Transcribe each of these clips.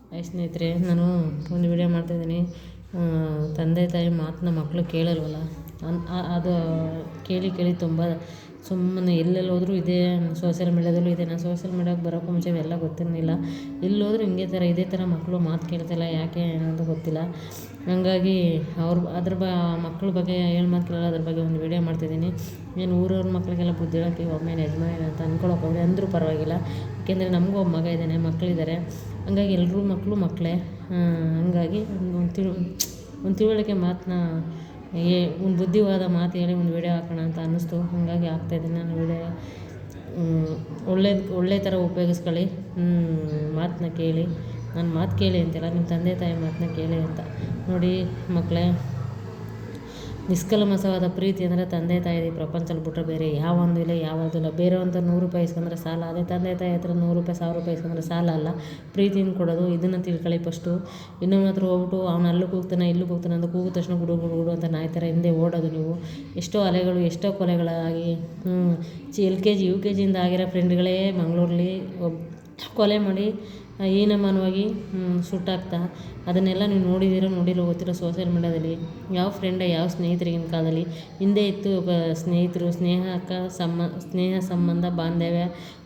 Hi ಸ್ನೇಹಿತರೆ, ನಾನು ಒಂದು ವಿಡಿಯೋ ಮಾಡ್ತಾಯಿದ್ದೀನಿ. ತಂದೆ ತಾಯಿ ಮಾತನ್ನ ಮಕ್ಕಳು ಕೇಳಲ್ವಲ್ಲ, ಅದು ಕೇಳಿ ಕೇಳಿ ತುಂಬ ಸುಮ್ಮನೆ ಎಲ್ಲೆಲ್ಲಿ ಹೋದರೂ ಇದೆ. ಸೋಷಿಯಲ್ ಮೀಡ್ಯಾದಲ್ಲೂ ಇದೆ. ನಾನು ಸೋಷಿಯಲ್ ಮೀಡ್ಯಾಗೆ ಬರೋಕ್ಕೂ ಮುಂಚೆ ಇವೆಲ್ಲ ಗೊತ್ತಿರಲಿಲ್ಲ. ಎಲ್ಲೋದ್ರೂ ಇದೇ ಥರ ಮಕ್ಕಳು ಮಾತು ಕೇಳ್ತಿಲ್ಲ, ಯಾಕೆ ಅಂತ ಗೊತ್ತಿಲ್ಲ. ಹಂಗಾಗಿ ಮಕ್ಳ ಬಗ್ಗೆ ಏನು ಮಾತು ಕೇಳಲ್ಲ, ಅದ್ರ ಬಗ್ಗೆ ಒಂದು ವಿಡಿಯೋ ಮಾಡ್ತಿದ್ದೀನಿ. ಏನು ಊರವ್ರ ಮಕ್ಕಳಿಗೆಲ್ಲ ಬುದ್ಧಿ ಹೇಳೋಕ್ಕೆ ಒಮ್ಮೆಲೆ ಯಜಮಾನ ಅಂತ ಅಂದ್ಕೊಳಕ್ಕೆ ಹೋಗಿ ಅಂದರೂ ಪರವಾಗಿಲ್ಲ. ಏಕೆಂದರೆ ನಮಗೂ ಒಬ್ಬ ಮಗ ಇದ್ದಾನೆ, ಮಕ್ಕಳಿದ್ದಾರೆ. ಹಂಗಾಗಿ ಎಲ್ಲರೂ ಮಕ್ಕಳೇ. ಹಂಗಾಗಿ ಒಂದು ತಿಳುವಳಿಕೆ ಮಾತನ್ನ ಒಂದು ಬುದ್ಧಿವಾದ ಮಾತು ಹೇಳಿ ಒಂದು ವಿಡಿಯೋ ಹಾಕೋಣ ಅಂತ ಅನ್ನಿಸ್ತು. ಹಾಗಾಗಿ ಹಾಕ್ತಾಯಿದ್ದೀನಿ ನಾನು ವಿಡಿಯೋ. ಒಳ್ಳೆ ಥರ ಉಪಯೋಗಿಸ್ಕೊಳ್ಳಿ. ಮಾತನ್ನ ಕೇಳಿ. ನಾನು ಮಾತು ಕೇಳಿ ಅಂತಿಲ್ಲ, ನಿಮ್ಮ ತಂದೆ ತಾಯಿ ಮಾತನ್ನ ಕೇಳಿ ಅಂತ. ನೋಡಿ ಮಕ್ಕಳೇ, ನಿಷ್ಕಲ್ಮಶವಾದ ಪ್ರೀತಿ ಅಂದರೆ ತಂದೆ ತಾಯಿ ಪ್ರಪಂಚದಲ್ಲಿ ಬಿಟ್ಟರೆ ಬೇರೆ ಯಾವೊಂದು ಇಲ್ಲ, ಯಾವುದೂ ಇಲ್ಲ. ಬೇರೆಯವಂತ 100 ರೂಪಾಯಿ ಇಸ್ಕೊಂಡ್ರೆ ಸಾಲ, ಅದೇ ತಂದೆ ತಾಯಿ ಹತ್ರ 100 ರೂಪಾಯಿ 1000 ರೂಪಾಯಿ ಇಸ್ಕೊಂಡ್ರೆ ಸಾಲ ಅಲ್ಲ, ಪ್ರೀತಿಯಿಂದ ಕೊಡೋದು. ಇದನ್ನು ತಿಳ್ಕೊಳ್ಳಿ ಫಸ್ಟು. ಇನ್ನೊಂದು ಹತ್ರ ಹೋಗ್ಬಿಟ್ಟು ಅವ್ನು ಅಲ್ಲಿಗೆ ಹೋಗ್ತಾನೆ ಇಲ್ಲಿಗೆ ಹೋಗ್ತಾನೆ ಅಂತ ಕೂಗಿದ ತಕ್ಷಣ ಗುಡು ಅಂತ ನಾಯಿ ಥರ ಹಿಂದೆ ಓಡೋದು ನೀವು. ಎಷ್ಟೋ ಅಲೆಗಳು, ಎಷ್ಟೋ ಕೊಲೆಗಳಾಗಿ LKG UKGಯಿಂದ ಆಗಿರೋ ಫ್ರೆಂಡ್ಗಳೇ ಮಂಗಳೂರಲ್ಲಿ ಕೊಲೆ ಮಾಡಿ ಹೀನಮಾನವಾಗಿ ಸುಟ್ಟಾಕ್ತಾ, ಅದನ್ನೆಲ್ಲ ನೀವು ನೋಡಿರೋ ಗೊತ್ತಿರೋ ಸೋಷಿಯಲ್ ಮೀಡ್ಯಾದಲ್ಲಿ. ಯಾವ ಯಾವ ಸ್ನೇಹಿತರಿಗಿನ ಕಾಲದಲ್ಲಿ ಹಿಂದೆ ಇತ್ತು ಸ್ನೇಹಿತರು, ಸ್ನೇಹ ಸಂಬಂಧ ಬಾಂಧವ್ಯ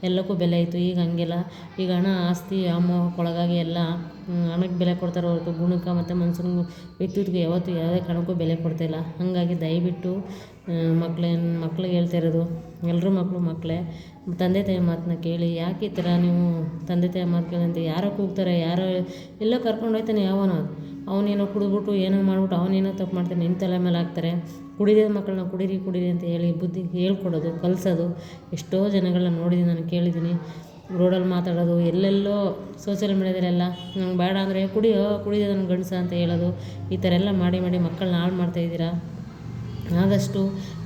ಎಲ್ಲಕ್ಕೂ ಬೆಲೆ ಇತ್ತು. ಈಗ ಹಂಗಿಲ್ಲ. ಈಗ ಹಣ ಆಸ್ತಿ ವ್ಯಾಮೋಹಕ್ಕೊಳಗಾಗಿ ಎಲ್ಲ ಹಣಕ್ಕೆ ಬೆಲೆ ಕೊಡ್ತಾರೆ ಹೊರತು ಗುಣಕ್ಕೆ ಮತ್ತು ಮನುಷ್ಯನ ವ್ಯಕ್ತಿತ್ವಕ್ಕೆ ಯಾವತ್ತೂ ಯಾವುದೇ ಕಾರಣಕ್ಕೂ ಬೆಲೆ ಕೊಡ್ತಾಯಿಲ್ಲ. ಹಾಗಾಗಿ ದಯವಿಟ್ಟು ಮಕ್ಳಿಗೆ ಹೇಳ್ತಾ ಇರೋದು, ಎಲ್ಲರೂ ಮಕ್ಕಳೇ, ತಂದೆ ತಾಯಿ ಮಾತನ್ನ ಕೇಳಿ. ಯಾಕೆ ಈ ಥರ ನೀವು ತಂದೆ ತಾಯಿ ಮಾತು ಕೇಳಿ ಅಂತ ಯಾರೋ ಕೂಗ್ತಾರೆ, ಯಾರೋ ಎಲ್ಲೋ ಕರ್ಕೊಂಡು ಹೋಗ್ತಾನೆ ಅವನೇನೋ ಕುಡಿದ್ಬಿಟ್ಟು ಏನೋ ಮಾಡ್ಬಿಟ್ಟು ಅವನೇನೋ ತಪ್ಪು ಮಾಡ್ತಾನೆ, ನಿಮ್ಮ ತಲೆ ಮೇಲೆ ಹಾಕ್ತಾರೆ. ಕುಡಿದೇ ಮಕ್ಕಳನ್ನ ಕುಡೀರಿ ಅಂತ ಹೇಳಿ ಬುದ್ಧಿ ಹೇಳ್ಕೊಡೋದು, ಕಲಿಸೋದು ಎಷ್ಟೋ ಜನಗಳನ್ನ ನೋಡಿದ್ದೀನಿ, ನಾನು ಕೇಳಿದ್ದೀನಿ. ರೋಡಲ್ಲಿ ಮಾತಾಡೋದು, ಎಲ್ಲೆಲ್ಲೋ ಸೋಷಿಯಲ್ ಮೀಡ್ಯಾದಲ್ಲೆಲ್ಲ ನಂಗೆ ಬೇಡ ಅಂದರೆ ಕುಡಿಯೋದು ನನ್ನ ಗಂಡಸ ಅಂತ ಹೇಳೋದು. ಈ ಥರ ಎಲ್ಲ ಮಾಡಿ ಮಕ್ಕಳನ್ನ ಹಾಳು ಮಾಡ್ತಾಯಿದ್ದೀರಾ. ಆದಷ್ಟು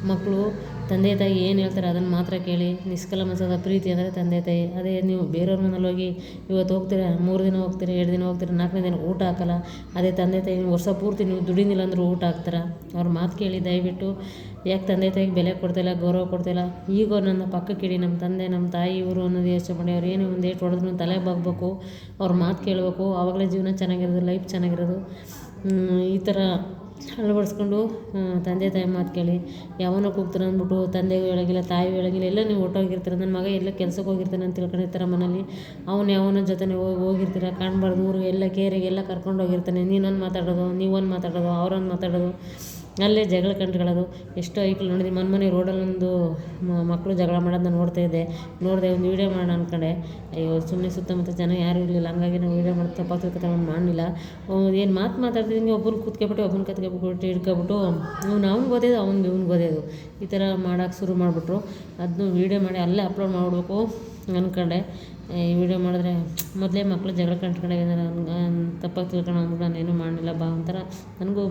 ಮಕ್ಕಳು ತಂದೆ ತಾಯಿ ಏನು ಹೇಳ್ತಾರೆ ಅದನ್ನು ಮಾತ್ರ ಕೇಳಿ. ನಿಷ್ಕಲ್ಮಶದ ಪ್ರೀತಿ ಅಂದರೆ ತಂದೆ ತಾಯಿ. ಅದೇ ನೀವು ಬೇರೆಯವ್ರ ಮನೇಲಿ ಹೋಗಿ ಇವತ್ತು ಹೋಗ್ತೀರಾ, 3 ದಿನ ಹೋಗ್ತೀರಾ, 2 ದಿನ ಹೋಗ್ತೀರಾ, 4ನೇ ದಿನ ಊಟ ಹಾಕಲ್ಲ. ಅದೇ ತಂದೆ ತಾಯಿ ವರ್ಷ ಪೂರ್ತಿ ನೀವು ದುಡಿನಿಲ್ಲ ಅಂದರೂ ಊಟ ಹಾಕ್ತಾರೆ. ಅವ್ರ ಮಾತು ಕೇಳಿ ದಯವಿಟ್ಟು. ಯಾಕೆ ತಂದೆ ತಾಯಿಗೆ ಬೆಲೆ ಕೊಡ್ತಾಯಿಲ್ಲ, ಗೌರವ ಕೊಡ್ತಾಯಿಲ್ಲ. ಈಗ ನನ್ನ ಪಕ್ಕಕ್ಕಿಡಿ, ನಮ್ಮ ತಂದೆ ನಮ್ಮ ತಾಯಿ ಇವರು ಅನ್ನೋದು ಯೋಚನೆ ಮಾಡಿ. ಅವ್ರು ಏನು ಒಂದು ಏಟು ಹೊಡೆದ್ರು ತಲೆ ಬಾಗಬೇಕು, ಅವ್ರ ಮಾತು ಕೇಳಬೇಕು. ಆವಾಗಲೇ ಜೀವನ ಚೆನ್ನಾಗಿರೋದು, ಲೈಫ್ ಚೆನ್ನಾಗಿರೋದು. ಈ ಥರ ಅಳವಡಿಸ್ಕೊಂಡು ತಂದೆ ತಾಯಿ ಮಾತು ಕೇಳಿ. ಯಾವನೋ ಕೂಗ್ತಾನೆ ಅಂದ್ಬಿಟ್ಟು ತಂದೆಗೂ ಹೇಳೋಂಗಿಲ್ಲ, ತಾಯಿಗೂ ಹೇಳೋಂಗಿಲ್ಲ. ಎಲ್ಲ ನೀವು ಒಟ್ಟೋಗಿರ್ತೀರ, ನನ್ನ ಮಗ ಎಲ್ಲ ಕೆಲಸಕ್ಕೆ ಹೋಗಿರ್ತಾನೆ ಅಂತ ತಿಳ್ಕೊಂಡಿರ್ತಾರೆ ಮನೇಲಿ. ಯಾವನ ಜೊತೆ ಹೋಗಿರ್ತೀರ, ಕಾಣಬಾರ್ದು ಊರು ಎಲ್ಲ ಕೇರಿಗೆ ಎಲ್ಲ ಕರ್ಕೊಂಡು ಹೋಗಿರ್ತಾನೆ. ನೀನೊಂದು ಮಾತಾಡೋದು, ನೀವೊಂದು ಮಾತಾಡೋದು, ಅವರೊಂದು ಮಾತಾಡೋದು, ಅಲ್ಲೇ ಜಗಳ ಕಂಡುಕೊಳ್ಳೋದು. ಎಷ್ಟೋ ಐಕ್ಳು ನೋಡಿದ್ವಿ. ಮೊನ್ನೆ ರೋಡಲ್ಲೊಂದು ಮಕ್ಕಳು ಜಗಳ ಮಾಡೋದನ್ನ ನೋಡಿದೆ. ಒಂದು ವೀಡಿಯೋ ಮಾಡೋಣ ಅಂದ್ಕೊಂಡೆ. ಅಯ್ಯೋ ಸುಮ್ಮನೆ ಸುತ್ತಮುತ್ತ ಜನ ಯಾರೂ ಇರಲಿಲ್ಲ. ಹಂಗಾಗಿ ನಾವು ವೀಡಿಯೋ ಮಾಡಿ ತಪ್ಪಾಗ್ತದೆ ಮಾಡಲಿಲ್ಲ. ಏನು ಮಾತಾಡ್ತಿದ್ದೀನಿ, ಒಬ್ಬನ ಕೂತ್ಕೊಬಿಟ್ಟು ಒಬ್ಬನ ಕತ್ಕೊಬಿಟ್ಟು ಹಿಡ್ಕೊಬಿಟ್ಟು ಅವ್ನಿಗೆ ಓದೋದು, ಇವ್ನಿಗೆ ಓದೋದು, ಈ ಥರ ಮಾಡೋಕೆ ಶುರು ಮಾಡಿಬಿಟ್ರು. ಅದನ್ನು ವೀಡಿಯೋ ಮಾಡಿ ಅಲ್ಲೇ ಅಪ್ಲೋಡ್ ಮಾಡಿಬಿಡ್ಬೇಕು ಅಂದ್ಕೊಂಡೆ. ಈ ವಿಡಿಯೋ ಮಾಡಿದ್ರೆ ಮೊದಲೇ ಮಕ್ಕಳು ಜಗಳ ಕಂಡ್ಕೊಂಡೆ ತಪ್ಪಾಗಿ ತಿಳ್ಕೊಂಡು ಅಂದ್ಬಿಟ್ಟು ನಾನೇನು ಮಾಡಲಿಲ್ಲ. ಒಂಥರ ನನಗೂ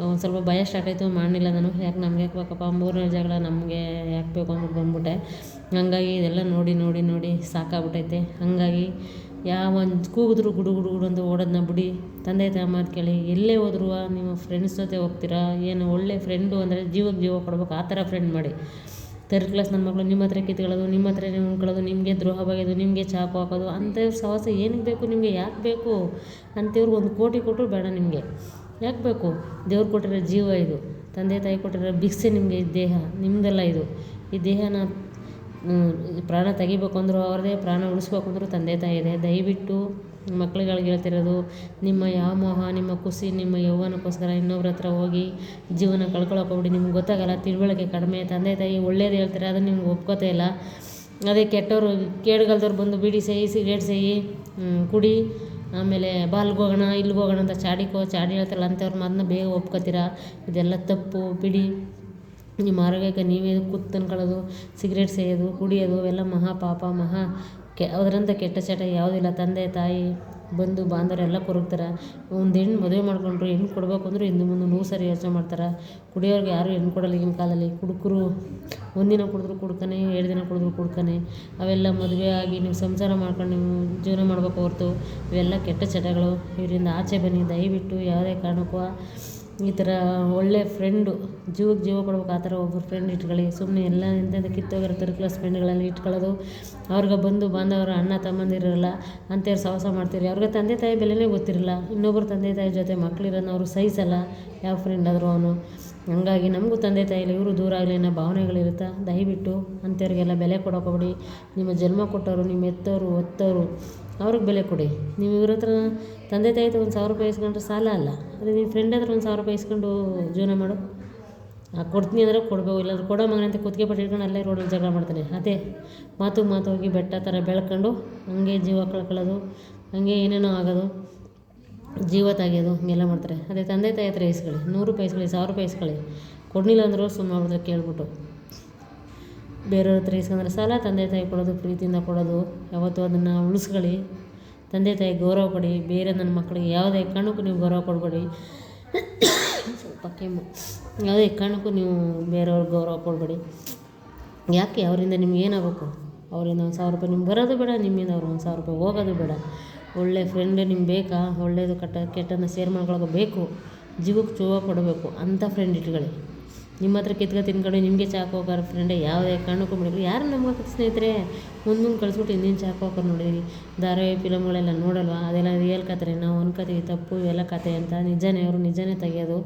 ಒಂದು ಸ್ವಲ್ಪ ಭಯ ಸ್ಟಾರ್ಟ್ ಆಯಿತು. ಮಾಡಲಿಲ್ಲ ನಾನು. ಯಾಕೆ ನಮಗೆ ಯಾಕೆ ಬೇಕಪ್ಪ, 3ನೇ ಜಗಳ ನಮಗೆ ಯಾಕೆ ಬೇಕು ಅಂದ್ಬಿಟ್ಟು ಬಂದ್ಬಿಟ್ಟೆ. ಹಾಗಾಗಿ ಇದೆಲ್ಲ ನೋಡಿ ಸಾಕಾಗ್ಬಿಟ್ಟೈತೆ. ಹಾಗಾಗಿ ಒಂದು ಕೂಗಿದ್ರು ಗುಡು ಅಂತ ಓಡೋದನ್ನ ಬಿಡಿ. ತಂದೆ ತಾಯಿ ಮಾತು ಕೇಳಿ. ಎಲ್ಲೇ ಹೋದ್ರು ನೀವು ಫ್ರೆಂಡ್ಸ್ ಜೊತೆ ಹೋಗ್ತೀರಾ, ಏನು ಒಳ್ಳೆ ಫ್ರೆಂಡು ಅಂದರೆ ಜೀವಕ್ಕೆ ಜೀವ ಕೊಡ್ಬೇಕು, ಆ ಥರ ಫ್ರೆಂಡ್ ಮಾಡಿ. 3rd ಕ್ಲಾಸ್ ನನ್ನ ಮಕ್ಕಳು ನಿಮ್ಮ ಹತ್ರ ಕಿತ್ಕೊಳ್ಳೋದು, ನಿಮ್ಮ ಹತ್ರನೇ ಉಣ್ಕೊಳ್ಳೋದು, ನಿಮಗೆ ದ್ರೋಹ ಬಗೆಯೋದು, ನಿಮಗೆ ಚಾಕು ಹಾಕೋದು, ಅಂಥವ್ರ ಸಹವಾಸ ಏನಕ್ಕೆ ಬೇಕು ನಿಮಗೆ? ಯಾಕೆ ಬೇಕು? ಅಂಥವ್ರಿಗೆ 1 ಕೋಟಿ ಕೊಟ್ಟರು ಬೇಡ ನಿಮಗೆ. ಯಾಕೆ ಬೇಕು? ದೇವ್ರು ಕೊಟ್ಟಿರೋ ಜೀವ ಇದು, ತಂದೆ ತಾಯಿ ಕೊಟ್ಟಿರೋ ಭಿಕ್ಷೆ ನಿಮಗೆ. ಈ ದೇಹ ನಿಮ್ಮದೆಲ್ಲ ಇದು. ಈ ದೇಹನ ಪ್ರಾಣ ತೆಗಿಬೇಕು ಅಂದರೂ ಅವ್ರದ್ದೇ, ಪ್ರಾಣ ಉಳಿಸ್ಬೇಕು ಅಂದರೂ ತಂದೆ ತಾಯಿ ಇದೆ. ದಯವಿಟ್ಟು ಮಕ್ಳುಗಳಿಗೆ ಹೇಳ್ತಿರೋದು, ನಿಮ್ಮ ಯಾವ ಮೋಹ, ನಿಮ್ಮ ಖುಷಿ, ನಿಮ್ಮ ಯೌವನಕ್ಕೋಸ್ಕರ ಇನ್ನೊಬ್ರ ಹತ್ರ ಹೋಗಿ ಜೀವನ ಕಳ್ಕೊಳಕ್ಕೆ ಹೋಗ್ಬಿಡಿ. ನಿಮ್ಗೆ ಗೊತ್ತಾಗಲ್ಲ, ತಿಳುವಳಿಕೆ ಕಡಿಮೆ. ತಂದೆ ತಾಯಿ ಒಳ್ಳೇದು ಹೇಳ್ತಾರೆ, ಅದನ್ನು ನಿಮ್ಗೆ ಒಪ್ಕೋತಾ ಇಲ್ಲ. ಅದೇ ಕೆಟ್ಟವರು ಕೇಡುಗಲ್ದವ್ರು ಬಂದು ಬೀಡಿ ಸೇಯಿ, ಸಿಗರೇಟ್ ಸೇಯಿ, ಕುಡಿ, ಆಮೇಲೆ ಬಾಲ್ಗೆ ಹೋಗೋಣ ಇಲ್ಲಿಗೆ ಹೋಗೋಣ ಅಂತ ಚಾಡಿ ಹೇಳ್ತಾರಲ್ಲ, ಅಂಥವ್ರ ಮಾತನ್ನ ಬೇಗ ಒಪ್ಕೋತೀರ. ಇದೆಲ್ಲ ತಪ್ಪು. ಬಿಡಿ. ನಿಮ್ಮ ಆರೋಗ್ಯಕ್ಕೆ ನೀವೇ ಅನ್ಕೊಳ್ಳೋದು, ಸಿಗರೇಟ್ ಸೇಯೋದು, ಕುಡಿಯೋದು ಅವೆಲ್ಲ ಮಹಾ ಪಾಪ, ಅದರಂಥ ಕೆಟ್ಟ ಚಟ ಯಾವುದಿಲ್ಲ. ತಂದೆ ತಾಯಿ ಬಂಧು ಬಾಂಧವರೆಲ್ಲ ಕೊರಗ್ತಾರೆ. ಒಂದು ಹೆಣ್ಣು ಮದುವೆ ಮಾಡ್ಕೊಂಡ್ರು ಹೆಣ್ಣು ಕೊಡಬೇಕು ಅಂದ್ರೆ ಹಿಂದೆ ಮುಂದೆ 100 ಸಾರಿ ಯೋಚನೆ ಮಾಡ್ತಾರೆ. ಕುಡಿಯೋರಿಗೆ ಯಾರು ಹೆಣ್ಣು ಕೊಡಲ್ಲ ಈಗಿನ ಕಾಲದಲ್ಲಿ. ಕುಡುಕರು 1 ದಿನ ಕುಡಿದ್ರು ಕುಡ್ಕನೆ, 2 ದಿನ ಕುಡಿದ್ರು ಕುಡ್ಕನೆ. ಅವೆಲ್ಲ ಮದುವೆ ಆಗಿ ನೀವು ಸಂಸಾರ ಮಾಡ್ಕೊಂಡು ನೀವು ಜೀವನ ಮಾಡಬೇಕು ಹೊರತು ಇವೆಲ್ಲ ಕೆಟ್ಟ ಚಟಗಳು. ಇದರಿಂದ ಆಚೆ ಬನ್ನಿ ದಯವಿಟ್ಟು. ಯಾವುದೇ ಕಾರಣಕ್ಕೂ ಈ ಥರ ಒಳ್ಳೆ ಫ್ರೆಂಡು, ಜೀವಕ್ಕೆ ಜೀವ ಕೊಡ್ಬೇಕು ಆ ಥರ ಒಬ್ಬರು ಫ್ರೆಂಡ್ ಇಟ್ಕೊಳ್ಳಿ. ಸುಮ್ಮನೆ ಎಲ್ಲ ಎಂತೆಂಥ ಕಿತ್ತೋಗಿರೋ ಥರ್ಡ್ ಕ್ಲಾಸ್ ಫ್ರೆಂಡ್ಗಳೆಲ್ಲ ಇಟ್ಕೊಳ್ಳೋದು, ಅವ್ರಿಗೆ ಬಂದು ಬಾಂಧವರು ಅಣ್ಣ ತಮ್ಮಂದಿರಲ್ಲ ಅಂತೇಳಿ ಸಹವಾಸ ಮಾಡ್ತೀರಿ. ಅವ್ರಿಗೆ ತಂದೆ ತಾಯಿ ಬೆಲೆನೇ ಗೊತ್ತಿರಲ್ಲ. ಇನ್ನೊಬ್ಬರು ತಂದೆ ತಾಯಿ ಜೊತೆ ಮಕ್ಕಳಿರೋನು ಅವರು ಸಹಿಸಲ್ಲ, ಯಾವ ಫ್ರೆಂಡ್ ಆದರೂ ಅವನು. ಹಂಗಾಗಿ ನಮಗೂ ತಂದೆ ತಾಯಿಲಿ ಇವರು ದೂರ ಆಗಲಿ ಅನ್ನೋ ಭಾವನೆಗಳಿರುತ್ತೆ. ದಯವಿಟ್ಟು ಅಂಥವ್ರಿಗೆಲ್ಲ ಬೆಲೆ ಕೊಡೋಕೋಗ್ಬಿಡಿ. ನಿಮ್ಮ ಜನ್ಮ ಕೊಟ್ಟವರು, ನಿಮ್ಮ ಎತ್ತವರು ಒತ್ತವರು, ಅವ್ರಿಗೆ ಬೆಲೆ ಕೊಡಿ. ನೀವು ಇವ್ರ ಹತ್ರ ತಂದೆ ತಾಯಿ ಹತ್ರ 1,000 ರೂಪಾಯಿ ಇಸ್ಕೊಂಡ್ರೆ ಸಾಲ ಅಲ್ಲ. ಅದೇ ನಿಮ್ಮ ಫ್ರೆಂಡ್ ಹತ್ರ 1,000 ರೂಪಾಯಿ ಇಸ್ಕೊಂಡು ಜೀವನ ಮಾಡು. ಕೊಡ್ತೀನಿ ಅಂದರೆ ಕೊಡಬೇಕು, ಇಲ್ಲಾಂದ್ರೆ ಕೊಡೋ ಮಗನಂತೆ ಕುತ್ತಿಗೆ ಪಟ್ಟು ಇಟ್ಕೊಂಡು ಅಲ್ಲೇ ರೋಡಲ್ಲಿ ಜಗಳ ಮಾಡ್ತಾನೆ. ಅದೇ ಮಾತು ಹೋಗಿ ಬೆಟ್ಟ ಥರ ಬೆಳ್ಕೊಂಡು ಹಂಗೆ ಜೀವ ಕಳ್ಕೊಳ್ಳೋದು, ಹಂಗೆ ಏನೇನೋ ಆಗೋದು, ಜೀವ ತೆಗಿಯೋದು, ಹಿಂಗೆಲ್ಲ ಮಾಡ್ತಾರೆ. ಅದೇ ತಂದೆ ತಾಯಿ ಹತ್ರ ಇಸ್ಕೊಳ್ಳಿ, 100 ರೂಪಾಯಿ ಇಸ್ಕೊಳ್ಳಿ, 1000 ರೂಪಾಯಿ ಇಸ್ಕೊಳ್ಳಿ. ಕೊಡಲಿಲ್ಲ ಅಂದರೂ ಸುಮ್ಮನೆ ಅವ್ರ ಕೇಳ್ಬಿಟ್ಟು. ಬೇರೆಯವ್ರ ಹತ್ರ ಇಸ್ಕೊಂಡ್ರೆ ಸಾಲ, ತಂದೆ ತಾಯಿ ಕೊಡೋದು, ಪ್ರೀತಿಯಿಂದ ಕೊಡೋದು, ಯಾವತ್ತೂ ಅದನ್ನು ಉಳಿಸ್ಕೊಳ್ಳಿ. ತಂದೆ ತಾಯಿ ಗೌರವ ಕೊಡಿ. ಬೇರೆ ನನ್ನ ಮಕ್ಕಳಿಗೆ ಯಾವುದೇ ಕಾರಣಕ್ಕೂ ನೀವು ಗೌರವ ಕೊಡಬೇಡಿ. ಸ್ವಲ್ಪ ಕೆಮ್ಮು. ಯಾವುದೇ ಕಾರಣಕ್ಕೂ ನೀವು ಬೇರೆಯವ್ರಿಗೆ ಗೌರವ ಕೊಡಬೇಡಿ. ಯಾಕೆ? ಅವರಿಂದ ನಿಮ್ಗೆ ಏನಾಗಬೇಕು? ಅವರಿಂದ 1,000 ರೂಪಾಯಿ ನಿಮ್ಗೆ ಬರೋದು ಬೇಡ, ನಿಮ್ಮಿಂದ ಅವ್ರು 1,000 ರೂಪಾಯಿ ಹೋಗೋದು ಬೇಡ. ಒಳ್ಳೆ ಫ್ರೆಂಡ್ ನಿಮ್ಗೆ ಬೇಕಾ? ಒಳ್ಳೇದು ಕೆಟ್ಟನ್ನು ಶೇರ್ ಮಾಡ್ಕೊಳ್ಳೋಕೆ ಬೇಕು, ಜೀವಕ್ಕೆ ಜೀವ ಕೊಡಬೇಕು ಅಂಥ ಫ್ರೆಂಡ್ ಇಟ್ಕೊಳ್ಳಿ. ನಿಮ್ಮ ಹತ್ರ ಕಿತ್ಕ ತಿನ್ಕೊಂಡು ನಿಮಗೆ ಚಾಕು ಹೋಗೋರು ಫ್ರೆಂಡೇ ಯಾವುದೇ ಕಾರಣಕ್ಕೂ ಬಿಡಲಿ. ಯಾರು ನಮ್ಗೆ ಸ್ನೇಹಿತರೆ ಮುಂದೆ ಕಳಿಸ್ಬಿಟ್ಟು ಹಿಂದಿನ ಚಾಕು ಹೋಗೋರು ನೋಡಿರಿ. ಧಾರಾವಾಹಿ ಫಿಲಮ್ಗಳೆಲ್ಲ ನೋಡಲ್ವಾ? ಅದೆಲ್ಲ ರಿಯಲ್ ಕತೆ. ನಾವು ಅನ್ಕೋತೀವಿ ತಪ್ಪು ಇವೆಲ್ಲ ಕತೆ ಅಂತ. ನಿಜನೇ, ಅವರು ನಿಜನೇ ತೆಗೆಯೋದು.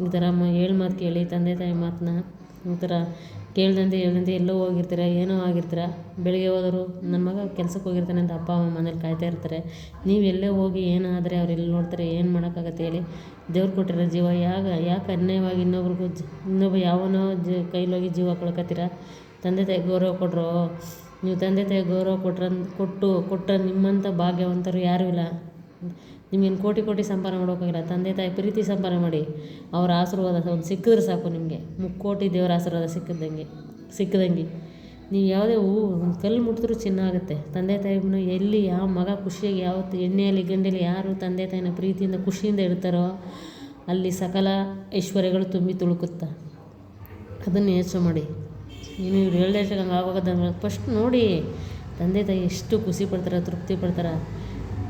ಈ ಥರ ಹೇಳಿ ಮಾತು ಕೇಳಿ, ತಂದೆ ತಾಯಿ ಮಾತನ್ನ ಈ ಥರ ಹೇಳ್ದಂತೆ ಎಲ್ಲೋ ಹೋಗಿರ್ತೀರ, ಏನೋ ಆಗಿರ್ತೀರ. ಬೆಳಿಗ್ಗೆ ಹೋದರು ನನ್ನ ಮಗ ಕೆಲ್ಸಕ್ಕೆ ಹೋಗಿರ್ತಾನೆ ಅಂತ ಅಪ್ಪ ಅಮ್ಮ ಮನೇಲಿ ಕಾಯ್ತಾ ಇರ್ತಾರೆ. ನೀವು ಎಲ್ಲೇ ಹೋಗಿ ಏನಾದರೆ ಅವ್ರು ಎಲ್ಲಿ ನೋಡ್ತಾರೆ, ಏನು ಮಾಡೋಕ್ಕಾಗತ್ತೆ ಹೇಳಿ? ದೇವ್ರು ಕೊಟ್ಟಿರೋ ಜೀವ ಯಾಕೆ ಅನ್ಯಾಯವಾಗಿ ಇನ್ನೊಬ್ಬ ಯಾವನೋ ಕೈಲೋಗಿ ಜೀವ ಕಳ್ಕೊತೀರ? ತಂದೆ ತಾಯಿ ಗೌರವ ಕೊಟ್ಟರು. ನೀವು ತಂದೆ ತಾಯಿ ಗೌರವ ಕೊಟ್ಟರೆ ನಿಮ್ಮಂಥ ಭಾಗ್ಯವಂತರು ಯಾರೂ ಇಲ್ಲ. ನಿಮಗೇನು ಕೋಟಿ ಸಂಪಾದನೆ ಮಾಡೋಕ್ಕಾಗಿಲ್ಲ. ತಂದೆ ತಾಯಿ ಪ್ರೀತಿ ಸಂಪಾದನೆ ಮಾಡಿ, ಅವ್ರ ಆಶೀರ್ವಾದ ಒಂದು ಸಿಕ್ಕಿದ್ರೆ ಸಾಕು. ನಿಮಗೆ 3,000,000 ದೇವರ ಆಶೀರ್ವಾದ ಸಿಕ್ಕದಂಗೆ ನೀವು ಯಾವುದೇ ಒಂದು ಕಲ್ಲು ಮುಟ್ಟಿದ್ರೂ ಚಿನ್ನ ಆಗುತ್ತೆ. ತಂದೆ ತಾಯಿನ ಎಲ್ಲಿ ಯಾವ ಮಗ ಖುಷಿಯಾಗಿ ಯಾವತ್ತು ಎಣ್ಣೆಯಲ್ಲಿ ಗಂಡಲ್ಲಿ ಯಾರು ತಂದೆ ತಾಯಿನ ಪ್ರೀತಿಯಿಂದ ಖುಷಿಯಿಂದ ಇಡ್ತಾರೋ ಅಲ್ಲಿ ಸಕಲ ಐಶ್ವರ್ಯಗಳು ತುಂಬಿ ತುಳುಕುತ್ತಾ. ಅದನ್ನು ಯೋಚನೆ ಮಾಡಿ. ನೀವು ಹೇಳ್ದೆ ಹಂಗೆ ಆಗೋದಂಗೆ ಫಸ್ಟ್ ನೋಡಿ ತಂದೆ ತಾಯಿ ಎಷ್ಟು ಖುಷಿ ಪಡ್ತಾರೆ, ತೃಪ್ತಿ ಪಡ್ತಾರೆ.